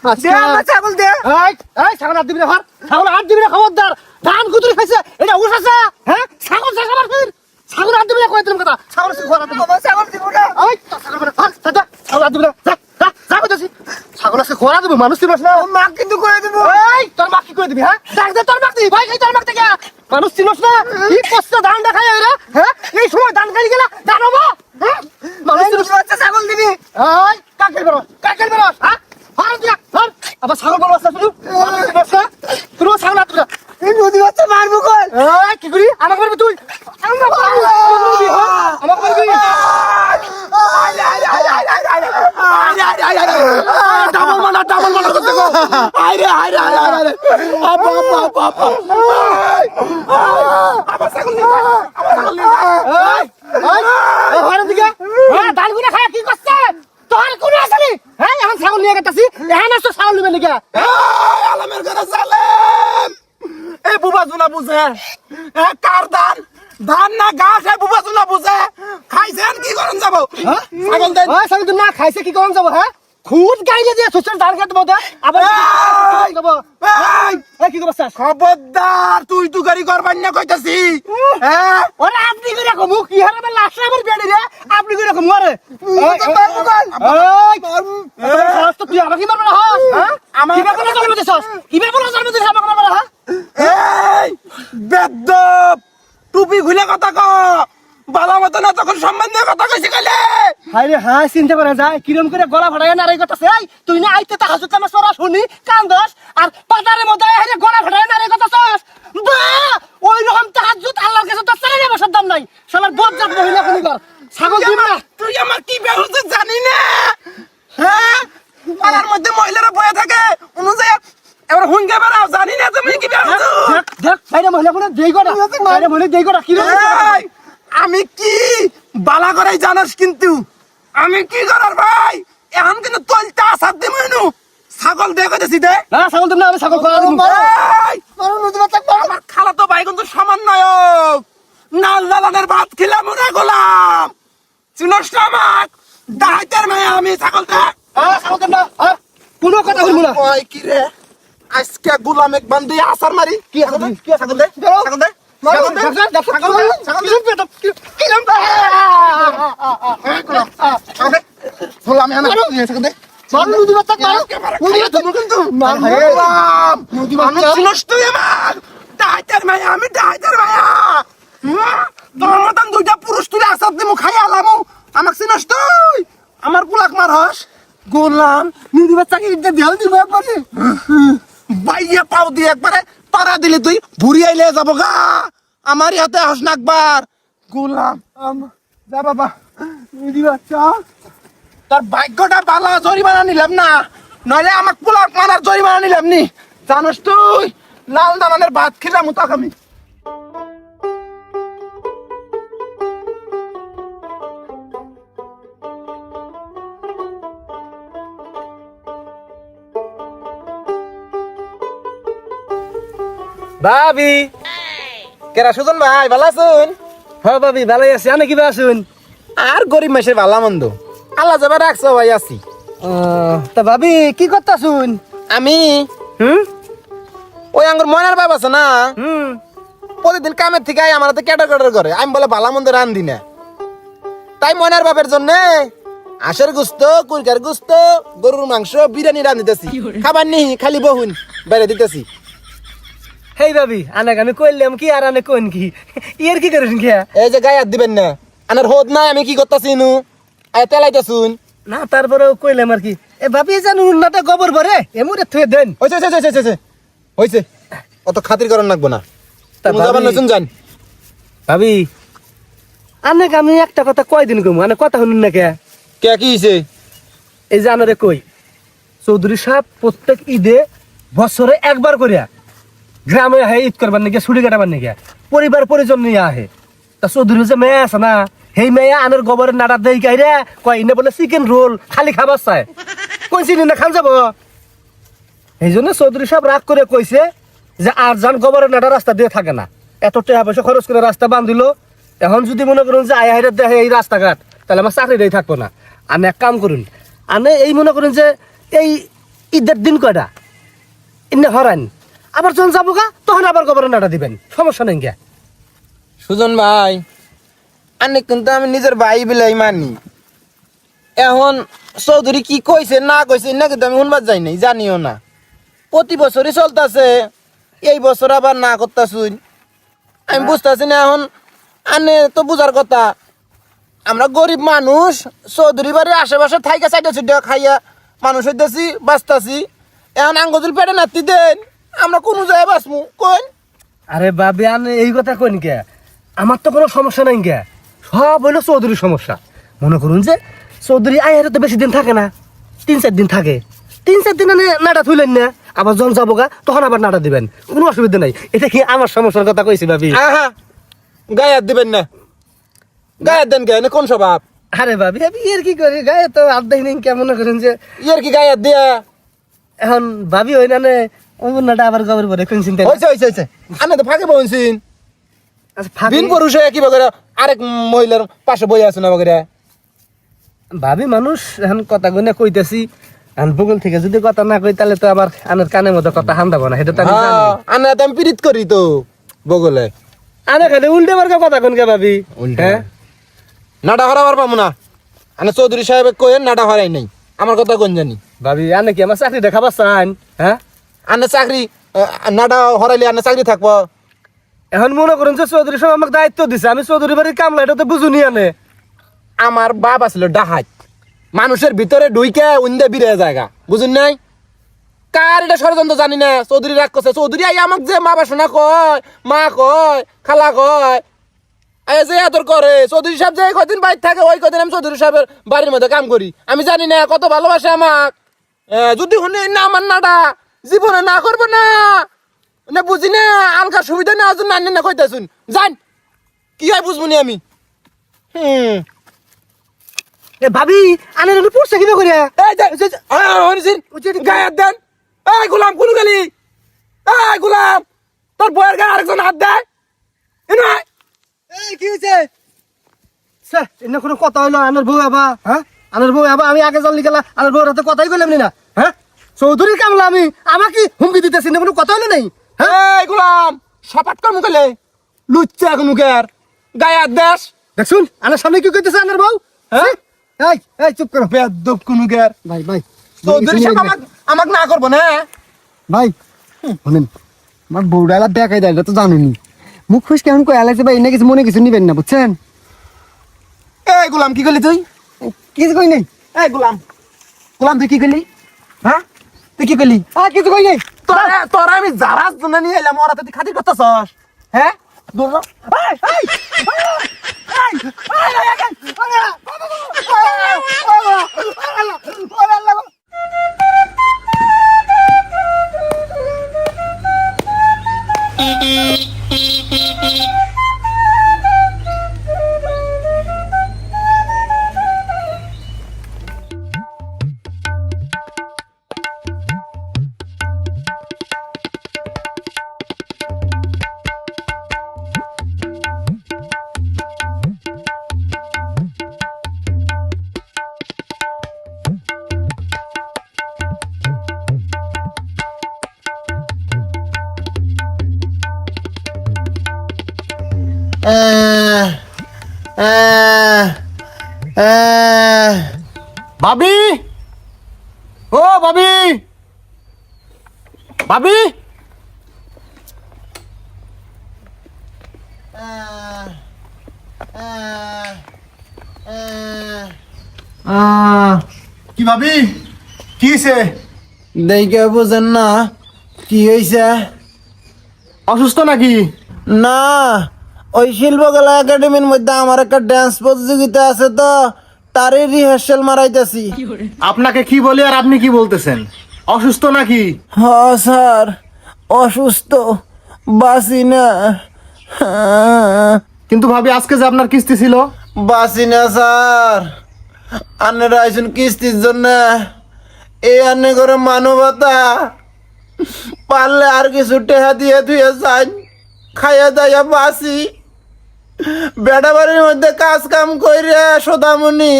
ছাগল দে। ছাগল হাত দিবি না, ছাগল হাত দিবি না, খবরদার। ধান কুতুরি খাইছে, এটা উঠাছে, হ্যাঁ? ছাগল ছাগল ফির, ছাগল হাত দিবি না, কই দিলাম কথা। ছাগল ছাগল দিব না। ছাগল হাত দিবি না, যা কইতাছি। ছাগল আছে খোরা দিবি, মানুষ চিনস না। মা কিন্তু করে দিব। তোর মা কি করে দিবি, হ্যাঁ? ডাক দে তোর মা দিবি, ভাই খাই তোর মা থেকে। মানুষ চিনস না, কি কষ্ট ধান দেখায় এরা, হ্যাঁ? এই সময় ধান খাই গেলা, ধান হবো, হ্যাঁ? মানুষ চিনস না। ছাগল দিবি। কাকের বেরোস, হ্যাঁ? আবার ছাগল বড় আছে শুধু, তুই ছাগল হাত দিবি না। এই নদী বাচ্চা মারবো কল। কি করি আমাকে মারবি তুই, আমাকে মারবি। ডাবল মানা করতে গো। আরে আপা আপা ছাগল নিয়ে যা। ধান গুলো খায় কি করছে তোর কোন আসলি, হ্যাঁ? এখন ছাগল নিয়ে গেছি, এখন আসতো ছাগল নিবে নাকি? আলামের ঘরে সালেম। এই বুবা জুনা বুঝে কার ধান না গা খায় বুবা জুনা বুঝে খাইছেন কি করেন যাব ছাগল দেন। ছাগল না খাইছে কি করন যাব, হ্যাঁ? খুদ গাইলে দিয়ে সুচের ধান খেতে মধ্যে আবার কি করছ? খবরদার তুই তু গাড়ি করবার না কইতাছি। হ্যাঁ ওরে আপনি করে রাখো মুখ কি হারে লাশ আমার বেড়ে রে, আপনি করে রাখো মারে। তুই আমাকে মারবে না, হ্যাঁ? আমার কিভাবে বলে জন্ম দিছস, কিভাবে বলে জন্ম দিছস আমাকে মারবে না, হ্যাঁ? এই বেদ্দপ টুপি খুলে কথা ক বালা মতো না তখন সম্মান দিয়ে কথা কইছি কইলে। হাই রে হাই, চিন্তা করা যায় কিরম করে গলা ফাটায় না রে কথা এই তুই না আইতে তা হাজুক কামে সরা শুনি কান্দস আর বাজারের মধ্যে হাই রে গলা ফাটায় না রে কথা সস বা ওই রকম তাহাজ্জুদ আল্লাহর কাছে তো চাই না বসার দাম নাই শালার বজ্জাত মহিলা কোনি কর ছাগল দিবি না। তুই আমার কি বেহুশ জানি না, হ্যাঁ? পাড়ার মধ্যে মহিলারা বয়ে থাকে অনুযায়ী এবার হুঙ্গে বেড়াও জানি না তুমি কি বেহুশ। দেখ দেখ সাইরে মহিলা কোনে দেই গড়া সাইরে মহিলা দেই গড়া কি রে? এই, আমি কি বালা করাই জানাস কিন্তু আমি কি করার ভাই এখন কিন্তু তলতে আসার দিমু নু ছাগল দিয়ে কইতেছি দে। না ছাগল দিম না, আমি ছাগল করা দিম। এই, আমার খালাতো ভাই কিন্তু সমন্বয়ক নাল দালানের ভাত খিলাম ওরা গোলাম চিনস না আমাক দাইতের মেয়ে আমি ছাগল দে। ছাগল দিম না, কোনো কথা হইল না। ওই কি রে আজকে গোলাম এক বান্ধি আসার মারি কি ছাগল দিম, কি ছাগল দে, ছাগল দে ছাগল দে ছাগল দে ছাগল দে কি নাম গোলাম এনে ছাগল দে ছাগল নদী বাচ্চা মারো নদী তুমি কিন্তু মার ভাই নদী আমি চিনস তুই আমার দাইতের মেয়ে আমি দাইতের মায়া তোর মতন দুইটা পুরুষ তুই আসার দিমু খাই আলামু আমাকে চিনস তুই আমার পুলাক মারস গোলাম নদী বাচ্চাকে ইটা দেল দিব একবারে বাইয়া পাও দিয়ে একবারে পাড়া দিলে তুই ভুরি আইলে যাব গা আমার হাতে হাস না একবার গোলাম যা বাবা নদী বাচ্চা তোর ভাগ্যটা বালা জরিমানা নিলাম না নইলে আমাকে পুলাক মারার জরিমানা নিলাম নি জানোস তুই লাল দালানের ভাত খেলাম তাক আমি। ভাবি কেরা সুজন ভাই ভালো আছেন? হ্যাঁ ভাবি ভালোই আছে, আমি কিবা আছুন? আর গরিব মাসের ভালা মন্দ আল্লাহ যাবে রাখছো ভাই আছি। তা ভাবি কি করতাছুন? আমি হুম ওই আঙ্গুর ময়নার বাপ আছে না হুম প্রতিদিন কামের থেকে আমার হাতে ক্যাটার করে আমি বলে ভালা মন্দ রান্ধি না তাই ময়নার বাপের জন্য আশের গুস্ত কুরকার গুস্ত গরুর মাংস বিরিয়ানি রান্ধিতেছি খাবার নি খালি বহুন বাইরে দিতেছি। হেই ভাবি আনাকে আমি কইলাম কি আর আনে কোন কি ইয়ার কি করেন কি? এই যে গায়ে হাত দিবেন না আনার হোদ নাই আমি কি করতেছি নু আয় তেলাইতেছুন না তারপরেও কইলাম আর কি। এ ভাবি জান উন্নতে গোবর ভরে এমুরে থুয়ে দেন। হইছে অত খাতির করার লাগবো না তা তুমি যাবার ভাবি- নতুন যান। ভাবি আনাকে আমি একটা কথা কয়দিন কমু আনে কথা শুনুন না কে? কে কি হইছে? এই যে আনারে কই চৌধুরী সাহেব প্রত্যেক ঈদে বছরে একবার করিয়া গ্রামে আহে ঈদ করবার নাকি ছুটি কাটাবার নাকি পরিবার পরিজন নিয়ে আহে। তা চৌধুরী যে মেয়ে আছে না সেই মেয়ে আনের গোবরের নাড়া দেই কাইরে কয় ইনে বলে চিকেন রোল খালি খাবার চায় কোন চিনি না খান যাব। এই জন্য চৌধুরী সাহেব রাগ করে কইছে যে আর যান গোবরের নাড়া রাস্তা দিয়ে থাকে না, এত টাকা পয়সা খরচ করে রাস্তা বান্ধিল, এখন যদি মনে করুন যে আয় হাইরে দেখে এই রাস্তাঘাট তাহলে আমার চাকরিটাই থাকবো না। আমি এক কাম করুন আনে এই মনে করুন যে এই ঈদের দিন কয়টা ইন্নে হরান আবার যখন যাবো গা তখন আবার গোবরের নাটা দিবেন, সমস্যা নেই গা। সুজন ভাই, আনে কিন্তু আমি নিজের ভাই বিলাই মানি। এখন চৌধুরী কি কইছে না কইছে না কিন্তু আমি শুনবার যাই নাই, জানিও না। প্রতি বছরই চলতেছে, এই বছর আবার না করতেছুন। আমি বুঝতেছি না এখন। আনে তো বুঝার কথা, আমরা গরিব মানুষ, চৌধুরী বাড়ির আশেপাশে থাইকা চাইটা চুটা খাইয়া মানুষ হইতেছি, বাঁচতাছি। এখন আঙ্গজুল পেটে নাতি দেন, আমরা কোনো জায়গায় বাঁচমু কোন? আরে বাবি আনে এই কথা কইন কে? আমার তো কোনো সমস্যা নাই কে, সব হইলো চৌধুরীর সমস্যা। মনে করুন যে চৌধুরী আইয়ারে তো বেশি দিন থাকে না, 3-4 দিন থাকে। 3-4 দিন নাটা থুইলেন না, আবার যখন যাবো গা তখন আবার নাটা দিবেন, কোনো অসুবিধা নাই। এটা কি আমার সমস্যার কথা কইছি ভাবি? আহা, গায়ে হাত দিবেন না, গায়ে হাত দেন কেন? কোন স্বভাব? আরে ভাবি আমি এর কি করি, গায়ে তো আড্ডাই নেই। কেমন করেন যে ইয়ার কি গায়ে হাত দিয়া? এখন ভাবি হই না অন্যটা আবার গবর পরে কোন চিন্তা হয়েছে আমি তো ফাঁকে বলছিন। আচ্ছা, দিন পুরুষ হয়ে কি বগেরা আরেক মহিলার পাশে বই আছে না বগেরা? ভাবি মানুষ এখন কথা গুনে কইতেছি, এখন বগল থেকে যদি কথা না কই তাহলে তো আবার আনের কানের মধ্যে কথা হান্দাবো না, সেটা তো আমি জানি। আনে তো আমি পিরিত করি তো বগলে। আনে খালি উল্টে মার্কা কথা কোন কে ভাবি? হ্যাঁ নাটা হরাবার পাবো না। আনে চৌধুরী সাহেব কইেন নাটা হরাই নাই, আমার কথা কোন জানি। ভাবি আনে কি আমার চাকরি দেখাবার চান? হ্যাঁ আনে চাকরি নাটা হরাইলে আনে চাকরি থাকবো। এখন মনে করুন যে চৌধুরী সাহেব আমাকে দায়িত্ব দিছে, আমি চৌধুরী বাড়ির কামলা, এটা তো বুঝুনি আনে। আমার বাপ আছিল ডাহাত, মানুষের ভিতরে ঢুইকে উন্দে বিরে জায়গা, বুঝুন নাই? কার এটা ষড়যন্ত্র জানি না। চৌধুরী রাগ করছে, চৌধুরী আই আমাক যে মা বাসনা কয়, মা কয়, খালা কয়, আই যে আদর করে। চৌধুরী সাহেব যে কয়দিন বাইর থাকে ওই কয়দিন আমি চৌধুরী সাহেবের বাড়ির মধ্যে কাম করি। আমি জানি না কত ভালোবাসে আমাক। যদি শুনে না আমার নাটা জীবনে না করবো না, না বুঝি না আলকার সুবিধা না আজ না না কইতাছুন জান কি হয় বুঝবনি আমি। এ ভাবি আনে পড়ছে কিবা করিয়া? গায়ে হাত দেন। এই গোলাম কোন গেলি? এই গোলাম, তোর বয়ের গায়ে আরেকজন হাত দেয়। এই কি হইছে? স্যার এনে কোনো কথা হইলো আনার বউ আবা? হ্যাঁ আনার বউ আবা আমি আগে জানলি গেলা, আনার বউর হাতে কথাই কইলাম না। হ্যাঁ চৌধুরীর কামলা আমি, আমাকে হুমকি দিতেছি না, কোনো কথা হইলো নাই। এই গোলাম, সপাট কর মুখেলে লুচ্চা মুখের গায়ে হাত দেশ। দেখুন আনার সামনে কি কইতেছে আনার বউ? হ্যাঁ এই এই চুপ করো বেয়াদব কোন মুখের। ভাই ভাই চৌধুরী সাহেব আমাক না করবো না। ভাই শুনেন, আমার বউডালা দেখাই দেয়, এটা তো জানুনি। মুখ ফুস কেমন কয়ে আলাইছে ভাই, এনে কিছু মনে কিছু নিবেন না, বুঝছেন? এই গোলাম কি করলি তুই? কিছু কই নাই। এই গোলাম, গোলাম তুই কি করলি? হ্যাঁ তুই কি করলি? কিছু কই নাই। তোরা আমি যারা জন্য নিয়ে এলাম ওরা তুই খাতির করতেছস? হ্যাঁ ভাবি, ও ভাবি, ভাবি, কি ভাবি কি হইছে? দেখে বুঝেন না কি হয়েছে? অসুস্থ নাকি? না, ওই শিল্পকলা একাডেমির মধ্যে আমার একটা ড্যান্স প্রতিযোগিতা আছে তো, তারই রিহার্সাল মারাইতেছি। আপনাকে কি বলি আর আপনি কি বলতেছেন? অসুস্থ নাকি? হ স্যার, অসুস্থ, বাসি না। কিন্তু ভাবি আজকে যে আপনার কিস্তি ছিল। বাসি না স্যার, আন্নারা আইসুন কিস্তির জন্য। এই আন্নে করে মানবতা, পারলে আর কিছু টেহা দিয়ে ধুয়ে যান, খাইয়া দাইয়া বাসি। বেটা বাড়ির মধ্যে কাজ কাম কইরে সোদামণি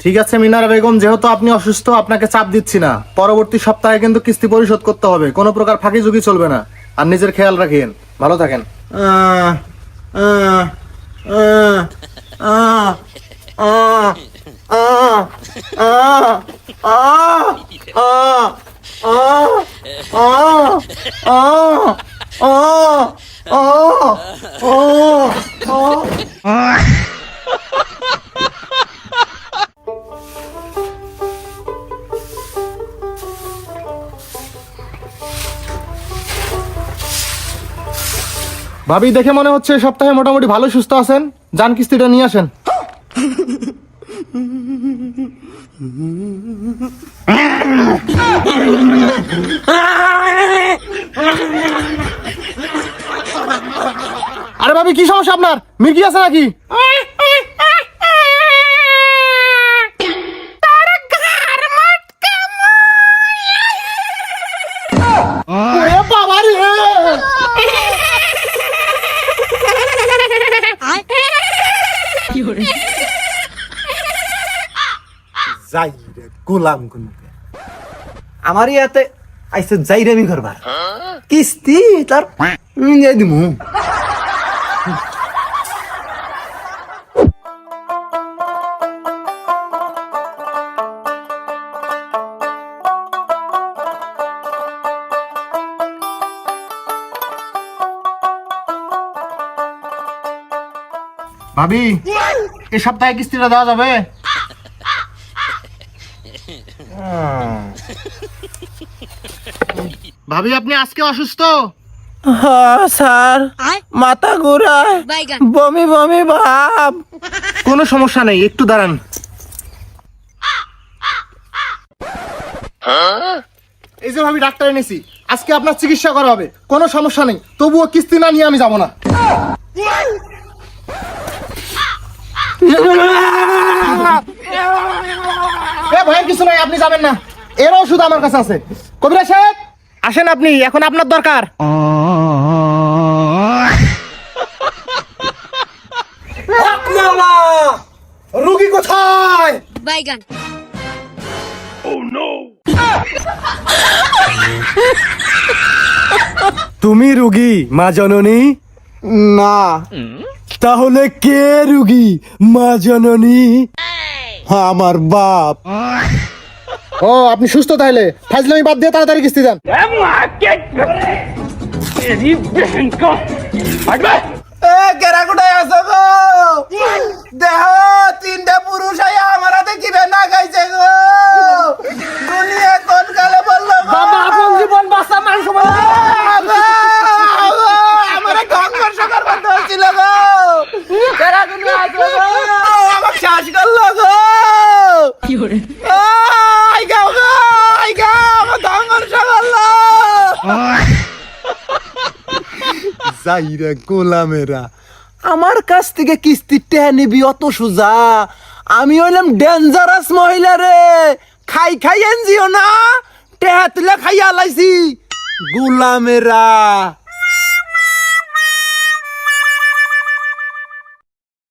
ঠিক আছে মিনারা বেগম, যেহেতু আপনি অসুস্থ আপনাকে চাপ দিচ্ছি না। পরবর্তী সপ্তাহে কিন্তু কিস্তি পরিশোধ করতে হবে, কোনো প্রকার ফাঁকিঝুঁকি চলবে না। আর নিজের খেয়াল রাখেন, ভালো থাকেন। ভাবি, দেখে মনে হচ্ছে এই সপ্তাহে মোটামুটি ভালো সুস্থ আছেন, যান কিস্তিটা নিয়ে আসেন। আরে ভাবি, কি সমস্যা আপনার? মির্গি আছে নাকি? ওরে বাবা রে! যাই রে গোলাম গুনুকে আমার ইয়াতে আইসে যাই রে আমি করবার কিস্তি তার নিয়ে দিমু। ভাবি, এই সপ্তাহে কিস্তিটা দেওয়া যাবে? ভাবি, আপনি আজকে অসুস্থ? হ্যাঁ স্যার, মাথা ঘুরায়, বমি বমি ভাব। কোনো সমস্যা নেই, একটু দাঁড়ান। এই যে ভাবি, ডাক্তার এনেছি, আজকে আপনার চিকিৎসা করা হবে, কোনো সমস্যা নেই। তবুও কিস্তি না নিয়ে আমি যাব না। ভয়ের কিছু নাই, আপনি যাবেন না, এর ওষুধ আমার কাছে আছে। কবিরাজ সাহেব, আসেন আপনি, এখন আপনার দরকার। রুগী কোথায়? বাইগান। তুমি রুগী মা জননী? না, তাহলে কে রুগী মা জননী? আমার বাপ। ও, আপনি সুস্থ তাহলে? ফাজলামি বাদ দিয়ে তাড়াতাড়ি কিস্তি দেন। কেরা কোথায় আছো গো? দেহ তিনটা পুরুষ আইয়া আমার হাতে কিবে না খাইছে গো। দুনিয়া কোন কালে বললো গো? বাবা আপন জীবন বাঁচা মানুষ আমারে ধ্বংস করবার ধরছিল গো। কেরা কোথায় আছো গো? আমাকে শ্বাস করলো গো। আই গাও গো, আই গাও, আমার ধ্বংস করলো। যাই রে গোলামেরা, আমার কাছ থেকে কিস্তি টেহা নিবি অত সোজা? আমি হইলাম ডেঞ্জারাস মহিলা রে। খাই খাই এনজিও না, টেহা তুলে খাইয়া লাইছি। গোলামেরা